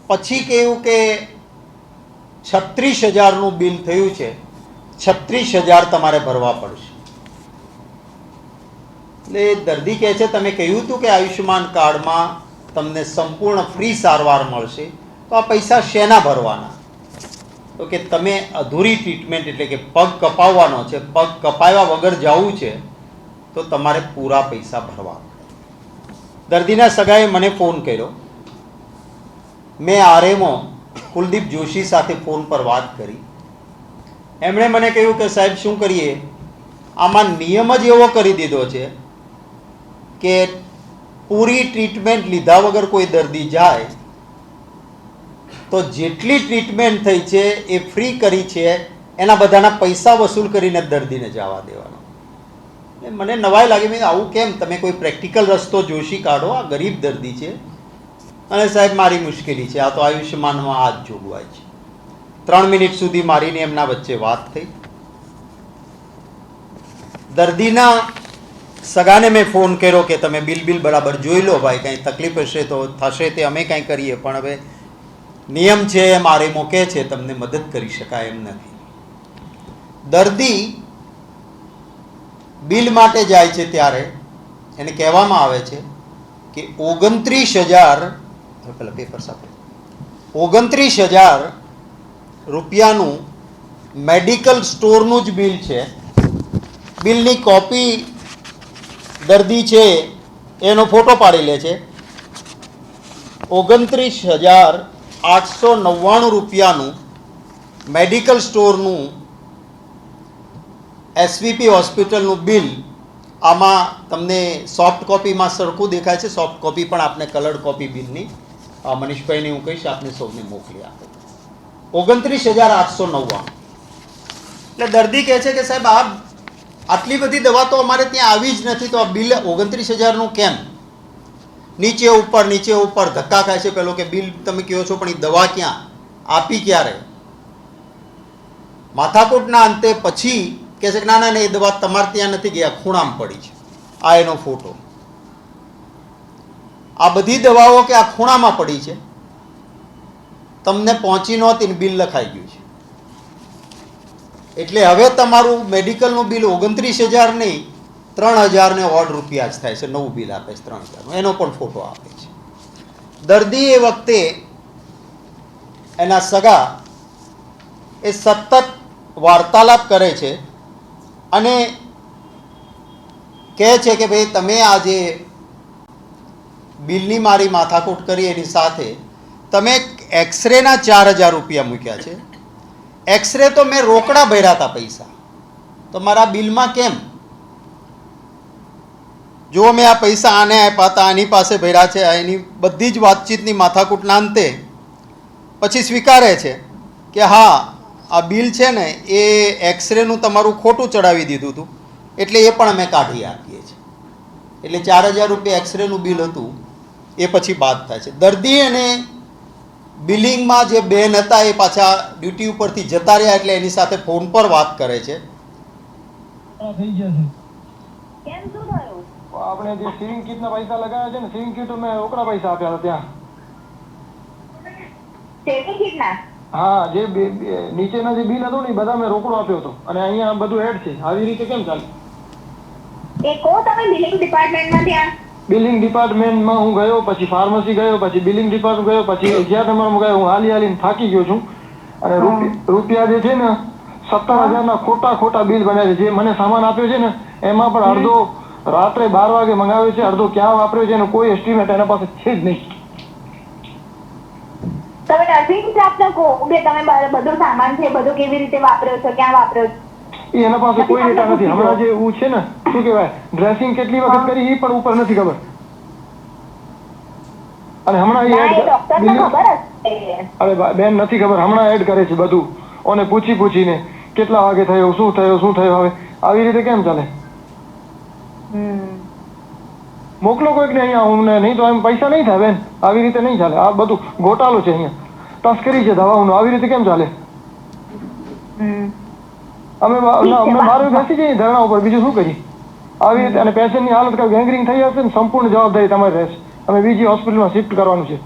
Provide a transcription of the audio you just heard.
પછી કહ્યું કે 36,000નું બિલ થયું છે, 36,000 તમારે ભરવા પડશે. એટલે દર્દી કહે છે તમે કહ્યું હતું કે આયુષ્યમાન કાર્ડમાં તમને સંપૂર્ણ ફ્રી સારવાર મળશે, તો આ પૈસા શેના ભરવાના? તો કે તમે અધૂરી ટ્રીટમેન્ટ એટલે કે પગ કપાવવાનો છે, પગ કપાવ્યા વગર જવું છે તો તમારે પૂરા પૈસા ભરવા. દર્દીના સગાએ મને ફોન કર્યો. મેં આરએમઓ કુલદીપ જોશી સાથે ફોન પર વાત કરી. એમણે મને કહ્યું કે સાહેબ શું કરીએ, આમાં નિયમ જ એવો કરી દીધો છે કે પૂરી ટ્રીટમેન્ટ લીધા વગર કોઈ દર્દી જાય તો જેટલી ટ્રીટમેન્ટ થઈ છે એ ફ્રી કરી છે એના બધાના પૈસા વસૂલ કરીને દર્દીને જવા દેવાનો. મને નવાઈ લાગી, મેં આવું કેમ? તમે કોઈ પ્રેક્ટિકલ રસ્તો જોશી કાઢો, આ ગરીબ દર્દી છે અને સાહેબ મારી મુશ્કેલી છે, આ તો આયુષ્યમાનમાં આ જ જોગવાઈ છે. 3 મિનિટ સુધી મારીને એમના વચ્ચે વાત થઈ. દર્દીના સગાને મેં ફોન કર્યો કે તમે બિલ બરાબર જોઈ લો ભાઈ, કંઈ તકલીફ હશે તો થશે તે અમે કાંઈ કરીએ, પણ હવે નિયમ છે એમ આરએમઓ કહે છે તમને મદદ કરી શકાય એમ નથી. દર્દી બિલ માટે જાય છે ત્યારે એને કહેવામાં આવે છે કે 29,000 રૂપિયાનું મેડિકલ સ્ટોરનું જ બિલ છે. બિલની કોપી દર્દી છે એનો ફોટો પાડી લે છે. 29,899 રૂપિયાનું મેડિકલ સ્ટોરનું એસવીપી હોસ્પિટલનું બિલ. આમાં તમને સોફ્ટ કોપીમાં સરખું દેખાય છે, સોફ્ટ કોપી પણ આપને કલર્ડ કોપી બિલની મનીષભાઈને હું કહીશ આપને સૌને મોકલી આપે. 29,899. એટલે દર્દી કહે છે કે સાહેબ આટલી બધી દવા તો અમારે ત્યાં આવી જ નથી, તો આ બિલ 29,000નું કેમ? નીચે ઉપર ધક્કા ખાય છે. પેલો કે બિલ તમે કહો છો પણ એ દવા ક્યાં આપી, ક્યારે? માથાકૂટના અંતે પછી કહે છે કે ના એ દવા તમારે ત્યાં નથી ગયા, ખૂણામાં પડી છે. આ એનો ફોટો. આ બધી દવાઓ કે આ ખૂણામાં પડી છે, તમને પહોંચી નહોતી, બિલ લખાઈ ગયું છે. એટલે હવે તમારું મેડિકલનું બિલ 29,000 નહીં, 3,000 ને ઓડ રૂપિયા જ થાય છે. નવું બિલ આપે છે 3,000, એનો પણ ફોટો આપે છે. દર્દી એ વખતે એના સગા એ સતત વાર્તાલાપ કરે છે અને કહે છે કે ભાઈ તમે આજે બિલની મારી માથાકૂટ કરી એની સાથે તમે એક્સરેના 4,000 રૂપિયા મૂક્યા છે. એક્સરે તો મેં રોકડા ભર્યા હતા પૈસા, તો મારા બિલમાં કેમ? જો મેં આ પૈસા આને આપ્યા હતા, આની પાસે ભર્યા છે, એની બધી જ વાતચીતની માથાકૂટના અંતે પછી સ્વીકારે છે કે હા આ બિલ છે ને એ એક્સરેનું તમારું ખોટું ચડાવી દીધું હતું, એટલે એ પણ અમે કાઢી આપીએ છીએ. એટલે 4,000 રૂપિયા એક્સરેનું બિલ હતું એ પછી બાદ થાય છે. દર્દી અને બિલિંગમાં જે બેન હતા એ પાછા ડ્યુટી ઉપરથી જતા રહ્યા, એટલે એની સાથે ફોન પર વાત કરે છે. આપણે જે સેવિંગ કીટના પૈસા લગાવ્યા છે ને, સેવિંગ કીટ મેં રોકડા પૈસા આપ્યા હતા ત્યાં. સેવિંગ કીટના? હા, જે નીચેના જે બિલ હતું ને બધા મેં રોકડો આપ્યો હતો, અને અહીંયા બધું એડ છે. આવી રીતે કેમ ચાલે? એ કહો તમે બિલિંગ ડિપાર્ટમેન્ટમાં ત્યાં? બિલિંગ ડિપાર્ટમેન્ટમાં હું ગયો, પછી ફાર્મસી ગયો, પછી બિલિંગ ડિપાર્ટમેન્ટ ગયો, પછી જ્યાં તમારે ગયો હું હાલીને થાકી ગયો છું. અને રૂપિયા જે છે ને 17,000ના ખોટા બિલ બન્યા છે. જે મને સામાન આપ્યો છે ને એમાં પણ અડધો રાત્રે 12 વાગે મંગાવ્યો છે, અડધો ક્યાં વાપર્યો છે એનો કોઈ એસ્ટિમેટ એના પાસે છે જ નહીં. તમે નર્સિંગ સ્ટાફને કહો કે તમે બધો સામાન છે બધું કેવી રીતે વાપર્યો છો, ક્યાં વાપર્યો છો? એના પાસે કોઈ ડેટા નથી. હમણાં જે એવું છે ને શું કહેવાય ડ્રેસિંગ કેટલી વખત કરી એ પણ ઉપર નથી ખબર. અને હમણાં અરે બેન નથી ખબર, હમણાં એડ કરે છે બધું, અને પૂછીને કેટલા વાગે થયો, શું થયું. હવે આવી રીતે કેમ ચાલે? મોકલો કોઈકને અહીંયા, હું નહીં તો એમ પૈસા નહીં થાય બેન. આવી રીતે નહીં ચાલે. આ બધું ગોટાળો છે અહીંયા, તસ્કરી છે દવાઓનો. આવી રીતે કેમ ચાલે? અમે મારું બેસી જઈએ ધરણા ઉપર, બીજું શું કરીએ? આવી રીતે અને પેશન્ટની હાલત ગેંગ્રીન થઈ હશે ને સંપૂર્ણ જવાબદારી તમારી રહેશે. અમે બીજી હોસ્પિટલમાં શિફ્ટ કરવાનું છે.